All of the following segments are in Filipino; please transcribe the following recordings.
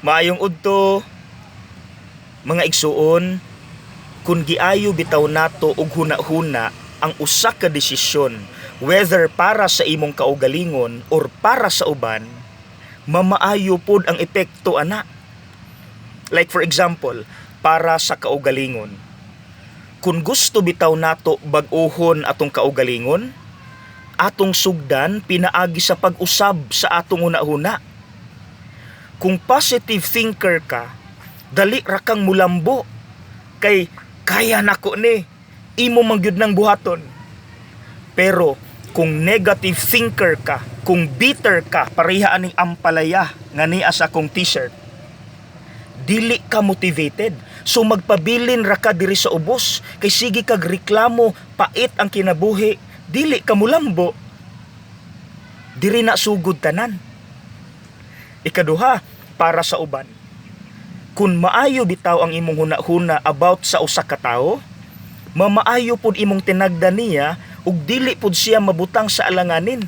Maayong udto mga igsuon, kung giayo bitaw nato og huna-huna ang usa ka desisyon, whether para sa imong kaugalingon or para sa uban, mamaayo pod ang epekto ana. Like for example, para sa kaugalingon. Kung gusto bitaw nato bag-ohon atong kaugalingon, atong sugdan pinaagi sa pag-usab sa atong huna-huna. Kung positive thinker ka, dali ra kang mulambo kay kaya nako ni imo man gyud nang buhaton. Pero kung negative thinker ka, kung bitter ka, pareha aning ampalaya nga niya sa akong t-shirt, dili ka motivated. So magpabilin ra ka diri sa ubos kay sige kag reklamo, pait ang kinabuhi, dili ka mulambo. Diri na sugod tanan. Ikaduha, para sa uban. Kung maayo bitaw ang imong huna-huna about sa usa ka tawo, mamaayo pud imong tinagdan niya ug dili pud siya mabutang sa alanganin.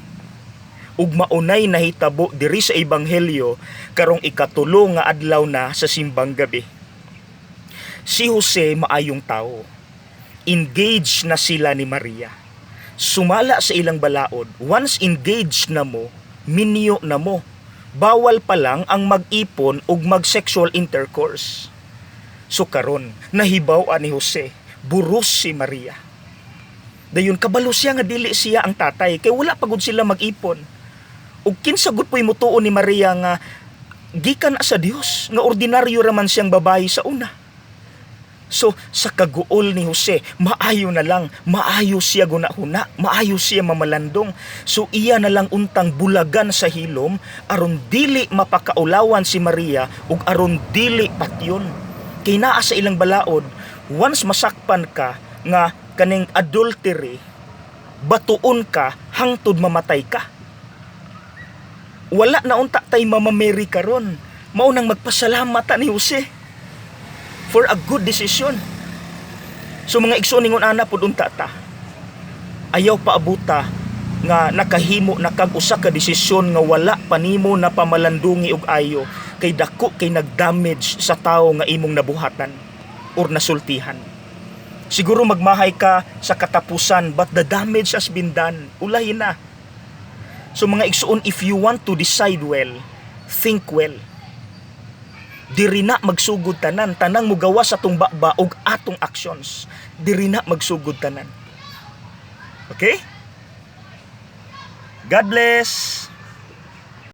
Ug maunay nahitabo diri sa ebanghelyo karong ikatulo nga adlaw na sa simbang gabi. Si Jose maayong tawo. Engaged na sila ni Maria. Sumala sa ilang balaod. Once engaged na mo, minyo na mo. Bawal pa lang ang mag-ipon ug mag-sexual intercourse. So karon, nahibaw ni Jose, buros si Maria. Dayon kabalo siya nga dili siya ang tatay kay wala pagud sila mag-ipon. Ug kinsa gud po'y mutuon ni Maria nga gikan na sa Dios, nga ordinaryo ra man siyang babayi sa una. So sa kaguol ni Jose, maayo na lang, maayo siya gunahuna, maayo siya mamalandong. So iya na lang untang bulagan sa hilom aron dili mapakaulawan si Maria ug aron dili patyon. Kay naa sa ilang balaod, once masakpan ka nga kaning adultery, batuon ka hangtod mamatay ka. Wala na unta tay mamameri karon. Mao nang magpasalamat ni Jose for a good decision. So mga igsoon ningon ana pud unta ta. Ayaw paabuta nga nakahimo na kag usa ka desisyon nga wala pa nimo na pamalandungi og ayo kay dako kay nagdamage sa tawo nga imong nabuhatan or nasultihan. Siguro magmahay ka sa katapusan but the damage has been done. Ulahin na. So mga igsoon, if you want to decide well, think well. Diri na magsugod tanan, tanang mugawa sa atong baba og atong actions. Diri na magsugod tanan. Okay? God bless.